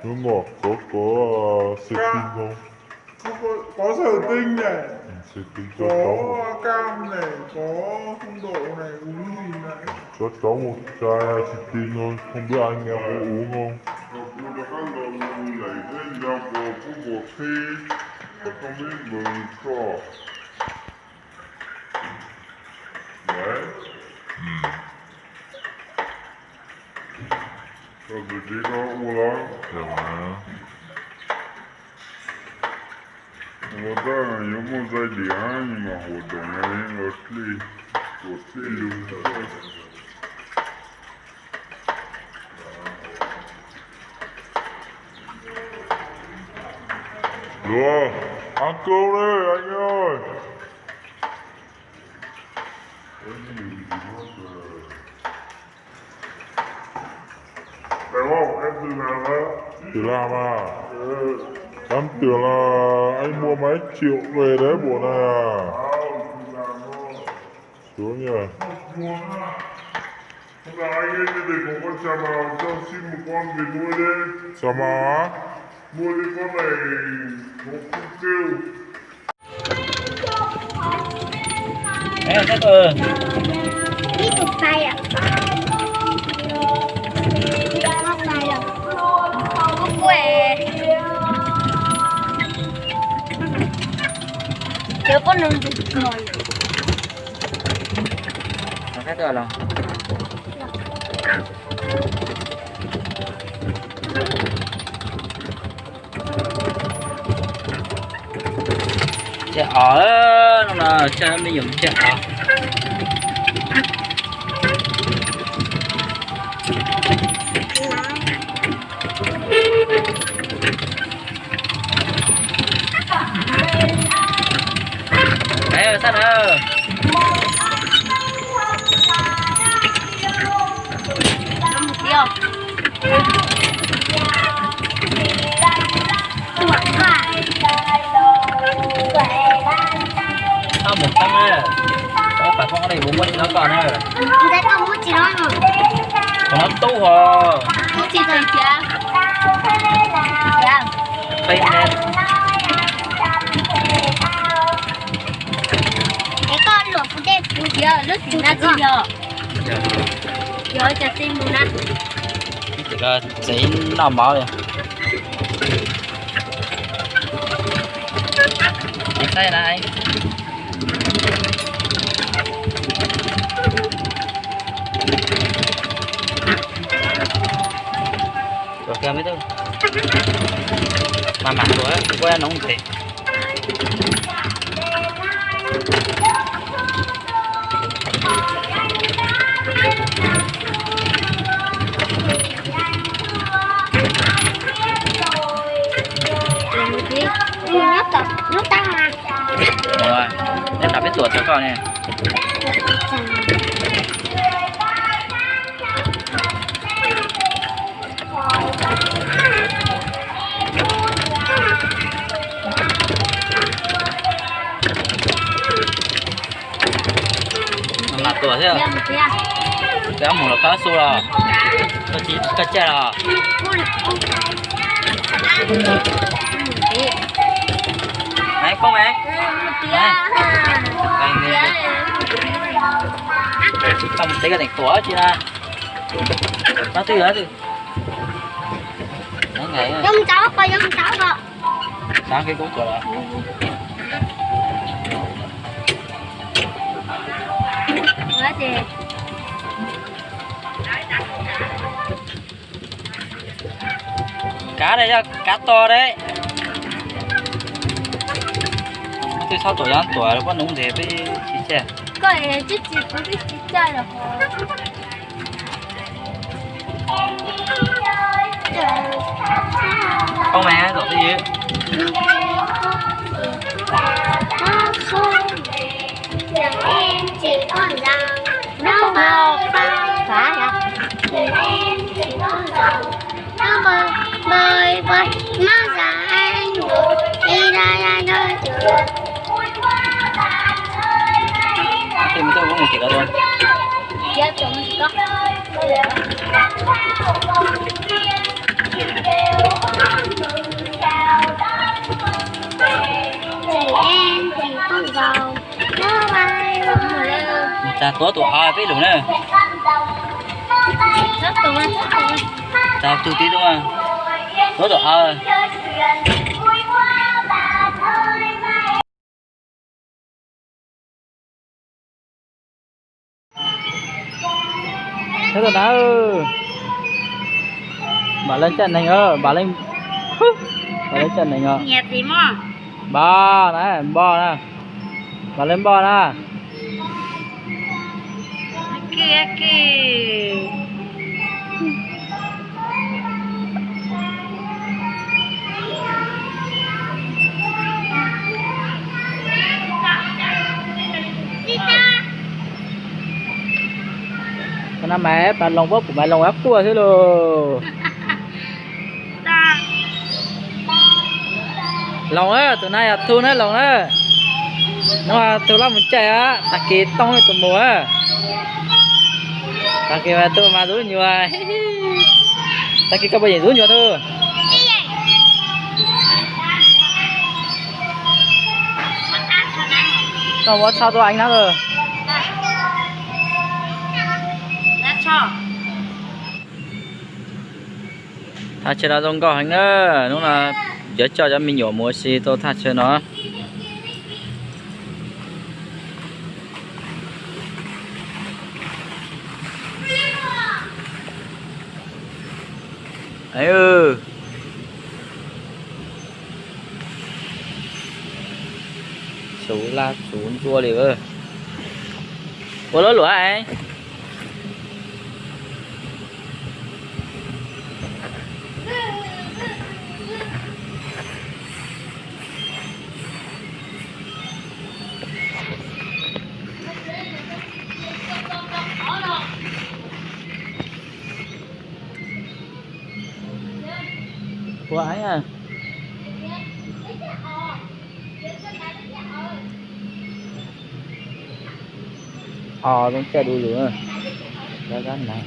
Đúng rồi, có sơ tinh không? Có sở tinh này, Sơ tinh cho cháu. có cam này, có phong độ này, uống gì này. Cho cháu một chai sơ tinh thôi, không biết anh em có uống không? Đấy. Rồi đi có uống lắm. Dạ. Вот да, ему сзади, не могу, дома они нашли. Вот люди. Rồi, ăn cơm đi anh ơi. Đúng không? Em từ làm á? Từ làm à? Ừ. Em tưởng là anh mua mấy triệu về đấy bộ này à? Xuống nhỉ? Hôm nào anh ấy đi có con chào màu cho xin một con về nuôi đi. Chào màu á? Mua đi con này nó không kêu. Ê, chắc rồi. Đi tụt tay à? Đi tụt tay à? Không quẻ. Chứ có nâng tụt rồi. Nó khác rồi lòng. Chợ ở nó là chợ mới dùng chợ. Đấy sao nữa? Tiêu. Không một con nữa. Có phải con này 40 nó còn nữa. Đấy con bút chỉ nói mà. Còn nó tu hò. Bút chỉ thôi chưa? Dạ. Phim lên. Cái con lột bút đẹp bút giờ lúc chúng ta chỉ giờ. Giờ cho xin một nè. Chỉ có chỉ nằm máu đi. Đây này. Rồi kia mấy thứ. Mà mặt của quen nó không thể. Nhớ tập lúc tăng mà. Rồi, em tập biết tuột cho con nè. Mặt tuột thế à? Cái một là cá su rồi. Cá chê rồi. Đấy, có mẹ. Anh đi. Không thấy cái thành tổ chị ra. Nó tươi hết đi. Đấy ngày. Giống cháu coi giống cháu coi. Sáng cái cũng rồi. Quá gì? Cá đây nha, cá to đấy. Từ sau tuổi ăn tuổi nó có núng gì với chị trẻ. Coi chứ chị cũng biết chị chơi được. Con mẹ rồi cái gì? Em chỉ còn rằng nó mơ phá ra. Em chỉ còn rằng nó mơ bơi bơi nó ra anh đi ra ra nơi Thì mình tôi cũng một chỉ đó thôi. chết chúng có chị em thì con giàu nó bay bông mùa lêu ta có tụ ai biết luôn nè rất tụi anh ta tu tí đúng không có tụ ai thế rồi nào bà lên chân này ơ bà lên chân này ngờ nhẹp gì mà bo nè bà lên bo nè kia kia nó mẹ bà lồng bóp của bà lồng áp cua thế luôn lòng á tụi này thu nó lòng á nó là tụi nó mình chạy á ta kỳ tông tụi mùa á ta kỳ mà tụi mà rú nhiều à ta kỳ có bao giờ rú nhiều thôi còn có sao tôi anh nó rồi ta chơi ra trong cỏ hành nữa nó là giờ cho mình nhỏ mua xì tôi thắt chơi nó ấy số là xuống chua đi ơi có lỡ lửa anh của ấy à con xe đuôi lửa ra cái này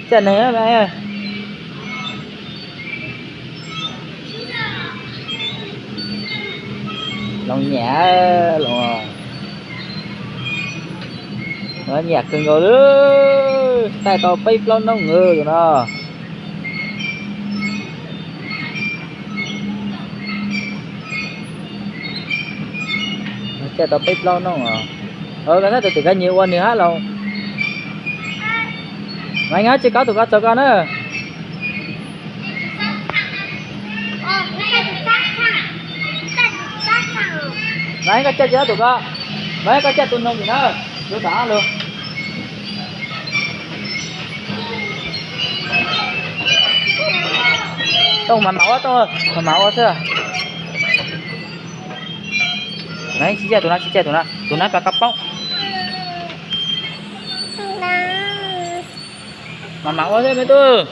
chân này á mẹ ơi lòng nhẹ lòng nó nhạc cưng rồi đó tay tao bay lon nó ngơ rồi nó chạy tao bay lon nó cái đó từ cái nhiều quan nữa hết luôn mày ngã chỉ có tụi con nữa mấy cái chết chết tụi con mấy cái chết tụi nông gì nữa đưa tả luôn tông mà máu thôi mà máu chưa đấy chỉ tụi nó cả cặp bông mà máu thế mấy tôi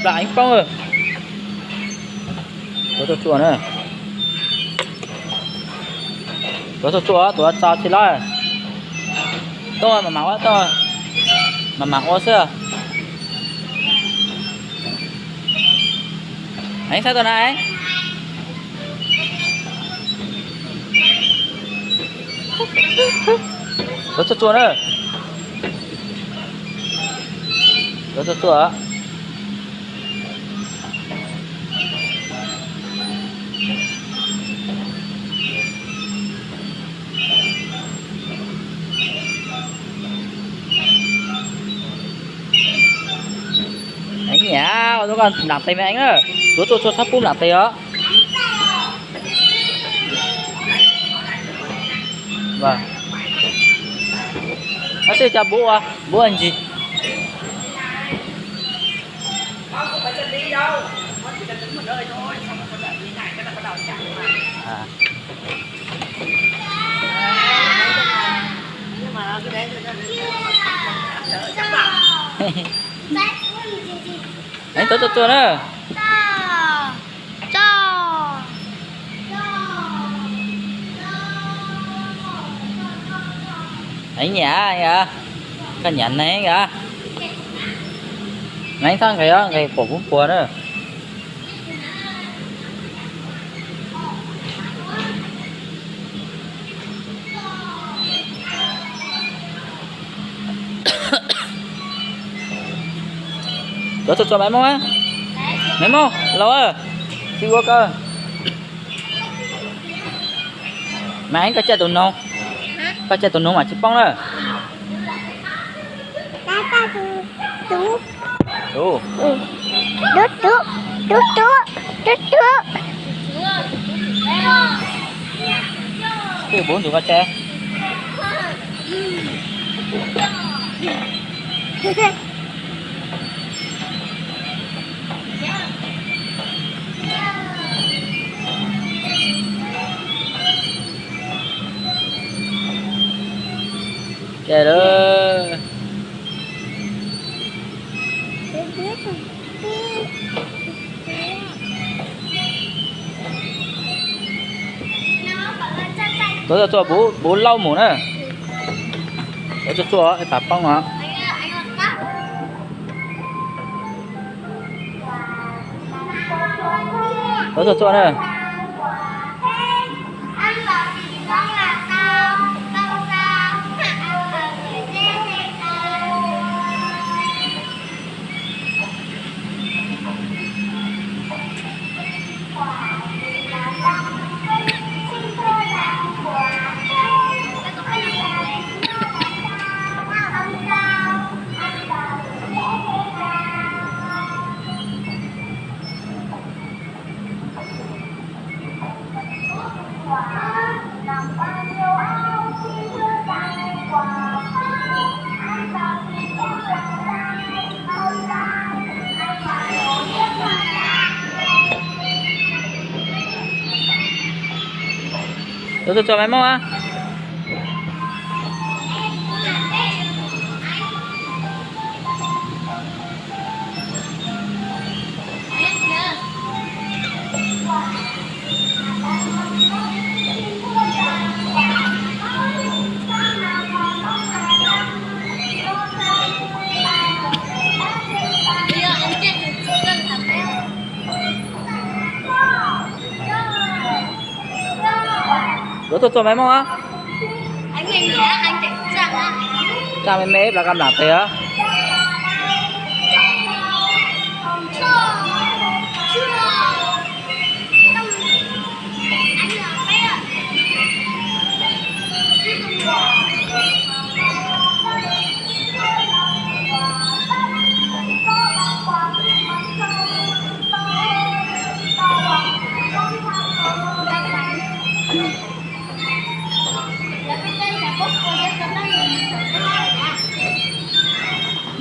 lại anh phong rồi tôi chua nữa tôi chua tôi sao chỉ lo tôi mà máu tôi mà máu chưa anh sao tôi này tôi chua nữa tôi chua anh nhá tôi còn làm tay mẹ anh á tôi sắp bún làm tay á vâng nó sẽ cho bố anh gì à anh tôi nữa Ấy nhà kìa. Cái nhận này kìa. Mấy thằng kìa, ngày cổ cũng quần nữa. Cho mấy món á. Mấy món, lâu ơi. Siêu quá cơ. Mà anh có chơi tụi nông. Có chơi tụi nông mà chụp bóng đó. Tú. Đủ. Tú. Cái 4 tụi con chơi. Chơi đó. Tôi cho bố lau mũ nữa. Tôi cho cái tạp bông hả? Tôi cho nữa. Tôi cho mấy món á. Tôi cho mấy món á. Anh mình nhé, anh chạy sang á. Sao mấy mép là cam lạc thế á?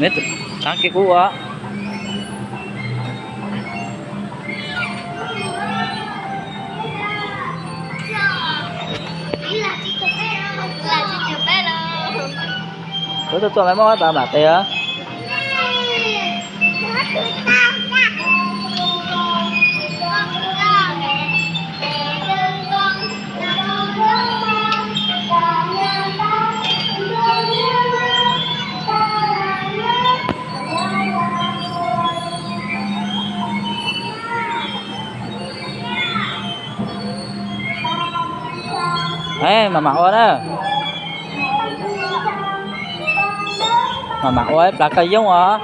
Mấy tụi sáng kia cũ á. Tôi cho mấy món tao là tê á. Ê, mà mặc quá đó. Mà mặc quá là cây giống hả?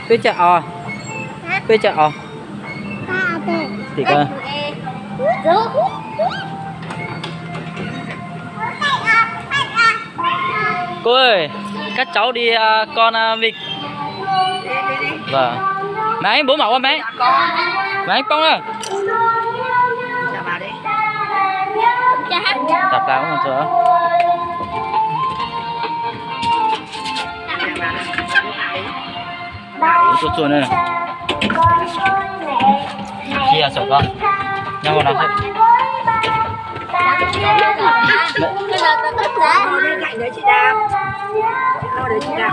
Phía chợ à? Phía chợ à? Thì cơ. Cô ơi, các cháu đi con vịt. Vâng. Mẹ anh bố mẫu mẹ. Mẹ anh Phong ơi. Chào bà đi. Tập nào cũng một chỗ. Ủa chuột này. Chia sổ con. Nhau con nào thế? Bây giờ tao tất cả. Ngồi bên cạnh đấy chị Đàm. Ngồi đấy chị Đàm.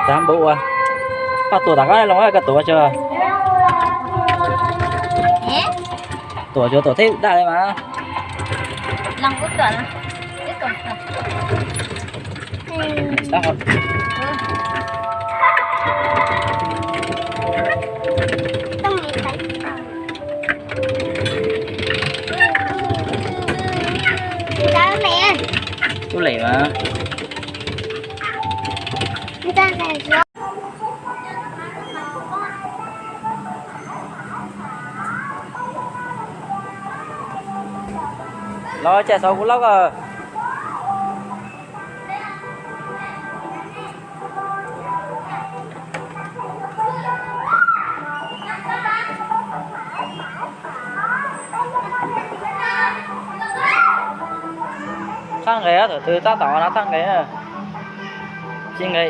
Dám bụng à? Các tuổi đã cái lòng cái tuổi chưa? Tuổi chưa tuổi thích đại mà. Lòng có tuổi mà. Cái tuổi. Sao không? Tao nghĩ thấy. Sao mẹ? Chú lì mà. Người ta sẽ rõ. Lo chạy sau cú lóc à. Thang ghế từ ta tỏ nó thang ghế à. Chị nghĩ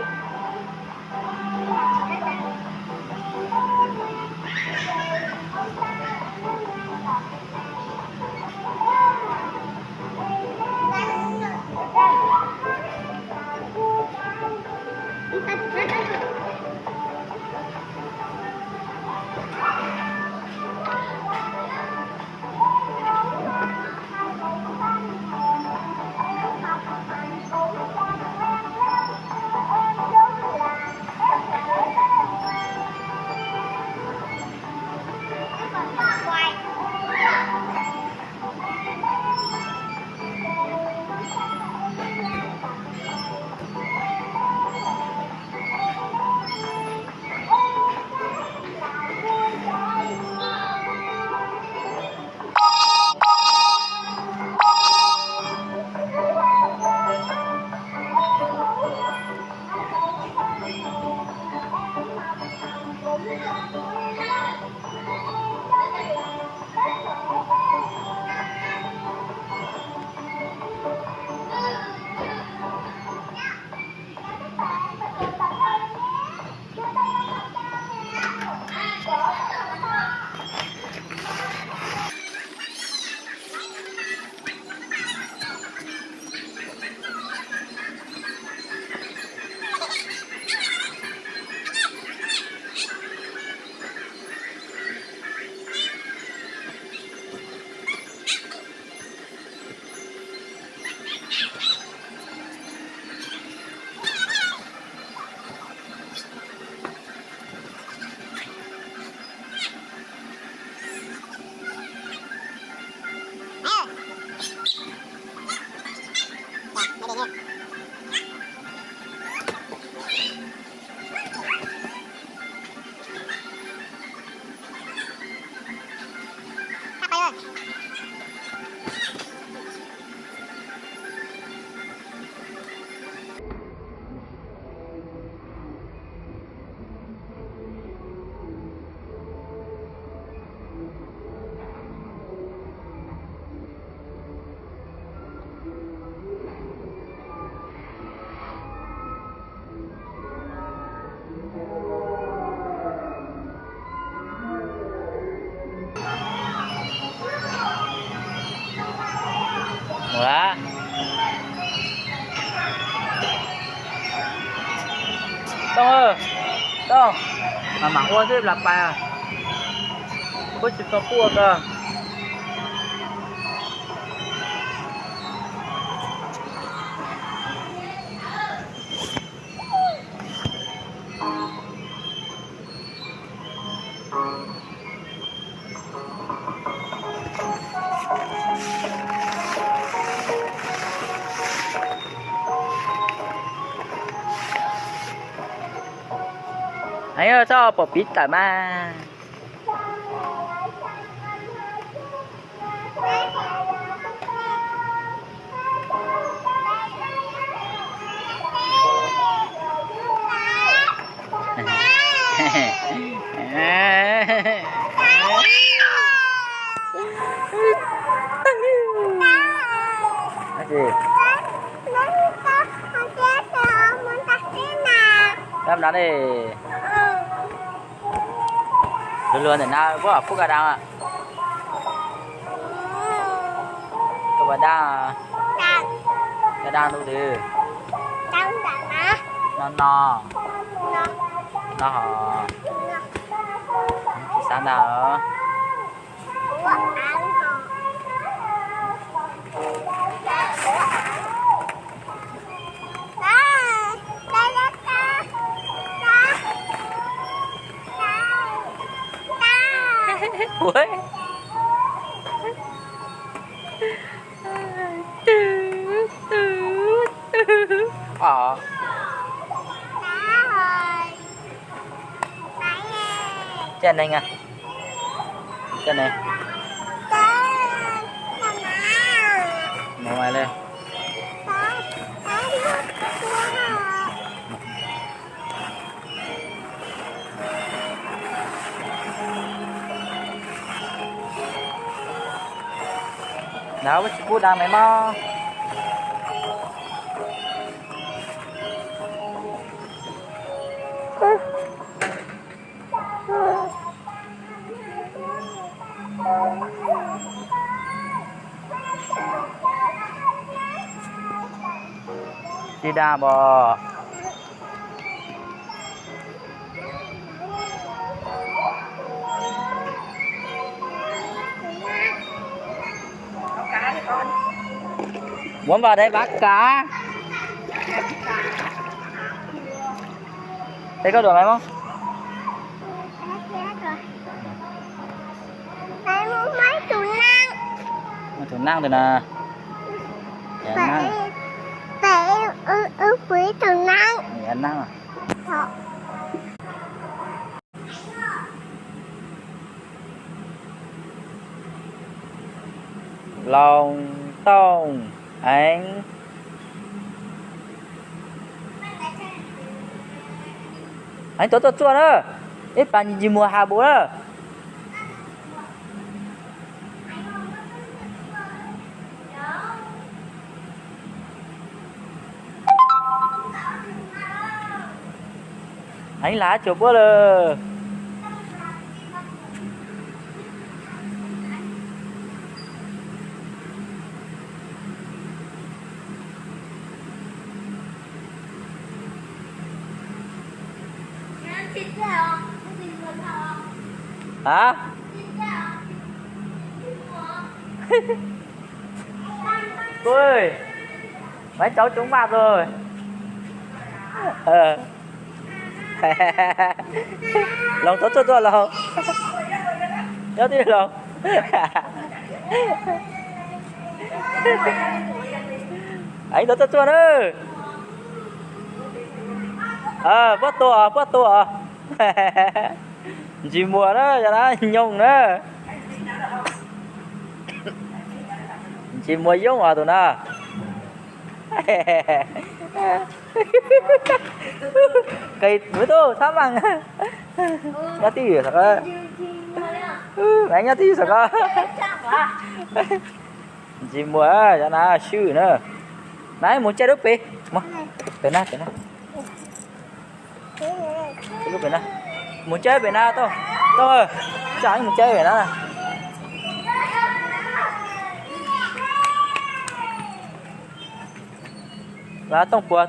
Murah. Tông ơi, Tông, mà mảng qua xếp lạc bài à? Có chụp tao cua cơ. Ayo cho bỏ bít tại ba. Em đá đi. luôn để nào có phúc cả đang à các bạn đang cái đang đâu thì nó hả sáng nào ui trên đây nha trên này ngoài lên nào với chú đang mày mo chị đa bò muốn vào đây bắt cá thấy có được không thủ năng rồi nè quý thằng năng ăn năng à lòng tông anh tốt chua đó ít bạn gì mua hà bố đó anh lá chụp quá rồi hả ui mấy cháu trúng mặt rồi lòng tốt cho lòng nhớ đi lòng anh tốt cho nữa bắt tua chỉ mùa đó cho nó nhung nữa chỉ mùa giống hòa tụi nó cây mới tô sắp bằng nhá tí thật á anh nhá tí thật á chỉ mùa cho nó sư nữa nãy muốn chơi đúc đi mà về na lúc về na muốn chơi về na tôi ơi cho anh muốn chơi về na là tông bùa